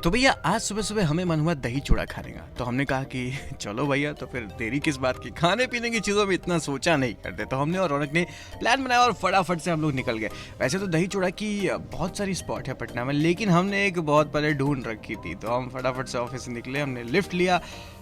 तो भैया आज सुबह सुबह हमें मन हुआ दही चूड़ा खाने का, तो हमने कहा कि चलो भैया, तो फिर देरी किस बात की, खाने पीने की चीज़ों में इतना सोचा नहीं करते। तो हमने और रौनक ने प्लान बनाया और फटाफट से हम लोग निकल गए। वैसे तो दही चूड़ा की बहुत सारी स्पॉट है पटना में, लेकिन हमने एक बहुत पहले ढूंढ रखी थी। तो हम फटाफट से ऑफिस से निकले, हमने लिफ्ट लिया।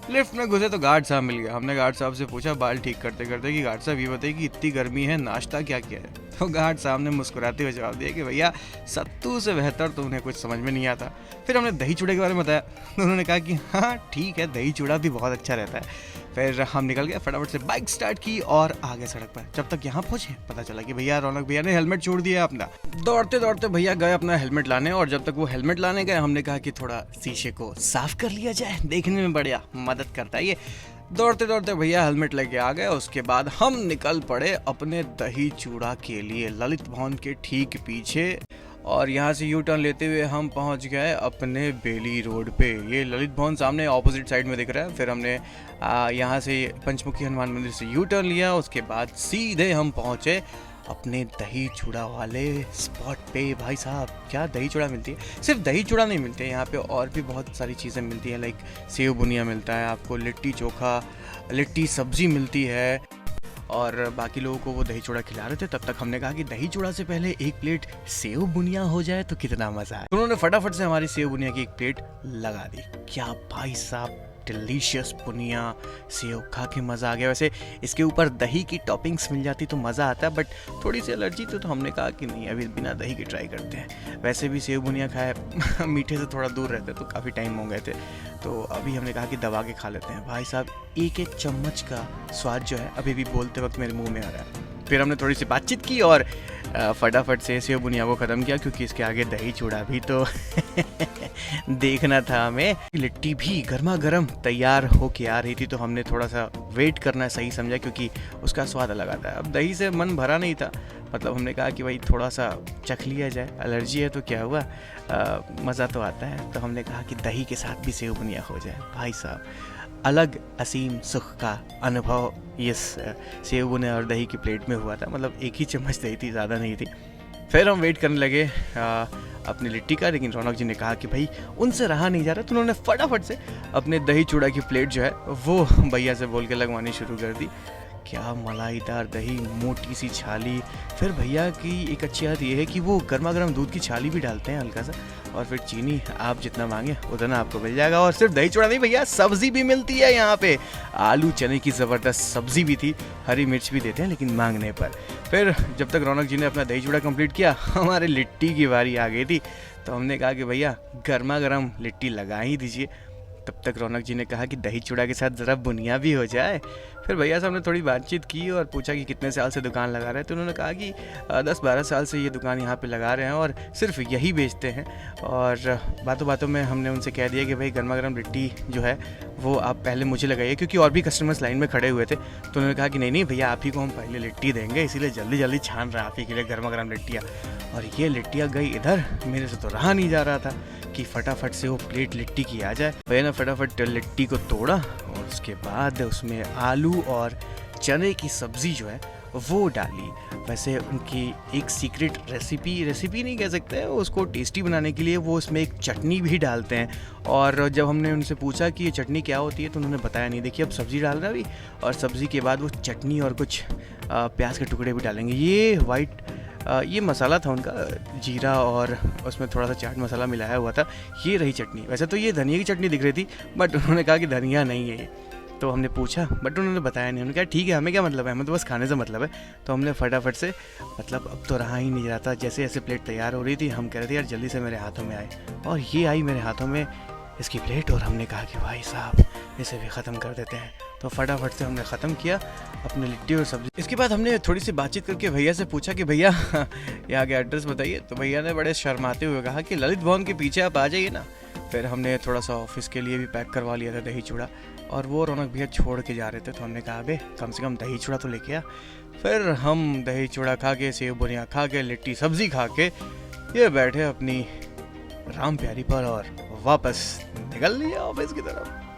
लिफ्ट में घुसे तो गार्ड साहब मिल गया। हमने गार्ड साहब से पूछा बाल ठीक करते करते कि गार्ड साहब ये बताइए कि इतनी गर्मी है, नाश्ता क्या किया है। तो गार्ड साहब ने मुस्कुराते हुए जवाब दिया कि भैया सत्तू से बेहतर तो उन्हें कुछ समझ में नहीं आता। फिर हमने दही चूड़े के बारे में बताया, तो उन्होंने कहा कि हाँ ठीक है, दही चूड़ा भी बहुत अच्छा रहता है। फिर हम निकल गए, फटाफट से बाइक स्टार्ट की और आगे सड़क पर। जब तक यहाँ पहुंचे पता चला कि भैया रौनक भैया ने हेलमेट छोड़ दिया अपना। दौड़ते दौड़ते भैया गए अपना हेलमेट लाने, और जब तक वो हेलमेट लाने गए हमने कहा कि थोड़ा शीशे को साफ कर लिया जाए, देखने में बढ़िया मदद करता है ये। दौड़ते दौड़ते भैया हेलमेट लेके आ गए। उसके बाद हम निकल पड़े अपने दही चूड़ा के लिए ललित भवन के ठीक पीछे, और यहाँ से यू टर्न लेते हुए हम पहुँच गए अपने बेली रोड पे। ये ललित भवन सामने ऑपोजिट साइड में दिख रहा है। फिर हमने यहाँ से पंचमुखी हनुमान मंदिर से यू टर्न लिया। उसके बाद सीधे हम पहुँचे अपने दही चूड़ा वाले स्पॉट पे। भाई साहब क्या दही चूड़ा मिलती है, सिर्फ दही चूड़ा नहीं मिलते हैं यहाँ पे, और भी बहुत सारी चीज़ें मिलती हैं। लाइक सेव बुनिया मिलता है आपको, लिट्टी चोखा, लिट्टी सब्जी मिलती है, और बाकी लोगों को वो दही चूड़ा खिला रहे थे। तब तक हमने कहा कि दही चूड़ा से पहले एक प्लेट सेव बुनिया हो जाए तो कितना मजा है। उन्होंने फटाफट से हमारी सेव बुनिया की एक प्लेट लगा दी। क्या भाई साहब डिलीशियस बुनिया, सेव खा के मज़ा आ गया। वैसे इसके ऊपर दही की टॉपिंग्स मिल जाती तो मज़ा आता है, बट थोड़ी सी एलर्जी तो हमने कहा कि नहीं, अभी बिना दही के ट्राई करते हैं। वैसे भी सेव बुनिया खाए मीठे से थोड़ा दूर रहते तो काफ़ी टाइम हो गए थे, तो अभी हमने कहा कि दबा के खा लेते हैं। भाई साहब एक एक चम्मच का स्वाद जो है अभी भी बोलते वक्त मेरे मुंह में आ रहा है। फिर हमने थोड़ी सी बातचीत की और फटाफट से सेव बुनिया को ख़त्म किया, क्योंकि इसके आगे दही चूड़ा भी तो देखना था हमें। लिट्टी भी गर्मा गर्म तैयार होके आ रही थी, तो हमने थोड़ा सा वेट करना सही समझा, क्योंकि उसका स्वाद अलग आता है। अब दही से मन भरा नहीं था, मतलब हमने कहा कि भाई थोड़ा सा चख लिया जाए, एलर्जी है तो क्या हुआ, मज़ा तो आता है। तो हमने कहा कि दही के साथ भी सेव बुनिया हो जाए। भाई साहब अलग असीम सुख का अनुभव इस सेव बुनिया और दही की प्लेट में हुआ था। मतलब एक ही चम्मच दही थी, ज़्यादा नहीं थी। फिर हम वेट करने लगे अपनी लिट्टी का, लेकिन रौनक जी ने कहा कि भाई उनसे रहा नहीं जा रहा, तो उन्होंने फटाफट से अपने दही चूड़ा की प्लेट जो है वो भैया से बोल के लगवानी शुरू कर दी। क्या मलाईदार दही, मोटी सी छाली। फिर भैया की एक अच्छी बात ये है कि वो गर्मा गर्म दूध की छाली भी डालते हैं हल्का सा, और फिर चीनी आप जितना मांगे उतना आपको मिल जाएगा। और सिर्फ दही चूड़ा नहीं भैया, सब्जी भी मिलती है यहाँ पे। आलू चने की ज़बरदस्त सब्जी भी थी, हरी मिर्च भी देते हैं लेकिन मांगने पर। फिर जब तक रौनक जी ने अपना दही चूड़ा कंप्लीट किया, हमारे लिट्टी की बारी आ गई थी। तो हमने कहा कि भैया गर्मा गर्म लिट्टी लगा ही दीजिए। तब तक रौनक जी ने कहा कि दही चूड़ा के साथ ज़रा बुनिया भी हो जाए। फिर भैया साहब ने थोड़ी बातचीत की और पूछा कि कितने साल से दुकान लगा रहे हैं। तो उन्होंने कहा कि 10-12 साल से ये दुकान यहाँ पे लगा रहे हैं और सिर्फ यही बेचते हैं। और बातों बातों में हमने उनसे कह दिया कि भाई गर्मा गर्म लिट्टी जो है वो आप पहले मुझे लगाइए, क्योंकि और भी कस्टमर्स लाइन में खड़े हुए थे। तो उन्होंने कहा कि नहीं नहीं भैया, आप ही को हम पहले लिट्टी देंगे, इसीलिए जल्दी जल्दी छान रहे आप ही के लिए गर्मा गर्म लिट्टियाँ। और ये लिट्टियाँ गई इधर, मेरे से तो रहा नहीं जा रहा था कि फटाफट से वो प्लेट लिट्टी की आ जाए। भैया ने फटाफट लिट्टी को तोड़ा और उसके बाद उसमें आलू और चने की सब्ज़ी जो है वो डाली। वैसे उनकी एक सीक्रेट रेसिपी नहीं कह सकते हैं, उसको टेस्टी बनाने के लिए वो उसमें एक चटनी भी डालते हैं। और जब हमने उनसे पूछा कि ये चटनी क्या होती है तो उन्होंने बताया नहीं। देखिए अब सब्ज़ी डाल रहा है अभी, और सब्ज़ी के बाद वो चटनी और कुछ प्याज के टुकड़े भी डालेंगे। ये मसाला था उनका, जीरा और उसमें थोड़ा सा चाट मसाला मिलाया हुआ था। ये रही चटनी। वैसे तो ये धनिया की चटनी दिख रही थी, बट उन्होंने कहा कि धनिया नहीं है ये। तो हमने पूछा, बट उन्होंने बताया नहीं। उन्होंने कहा ठीक है, हमें क्या मतलब है, हमें तो बस खाने से मतलब है। तो हमने फटाफट से, मतलब अब तो रहा ही नहीं जाता, जैसे जैसे प्लेट तैयार हो रही थी हम कह रहे थे यार जल्दी से मेरे हाथों में आए, और ये आई मेरे हाथों में इसकी प्लेट। और हमने कहा कि भाई साहब इसे भी ख़त्म कर देते हैं। तो फटाफट से हमने ख़त्म किया अपनी लिट्टी और सब्ज़ी। इसके बाद हमने थोड़ी सी बातचीत करके भैया से पूछा कि भैया यहाँ के एड्रेस बताइए। तो भैया ने बड़े शर्माते हुए कहा कि ललित भवन के पीछे आप आ जाइए ना। फिर हमने थोड़ा सा ऑफिस के लिए भी पैक करवा लिया था दही चूड़ा, और वो रौनक भैया छोड़ के जा रहे थे। तो हमने कहा बे कम से कम दही चूड़ा तो लेके आ। फिर हम दही चूड़ा खा के, सेव बुनिया खा के, लिट्टी सब्ज़ी खा के ये बैठे अपनी राम प्यारी पर और वापस निकल लिया ऑफिस की तरफ।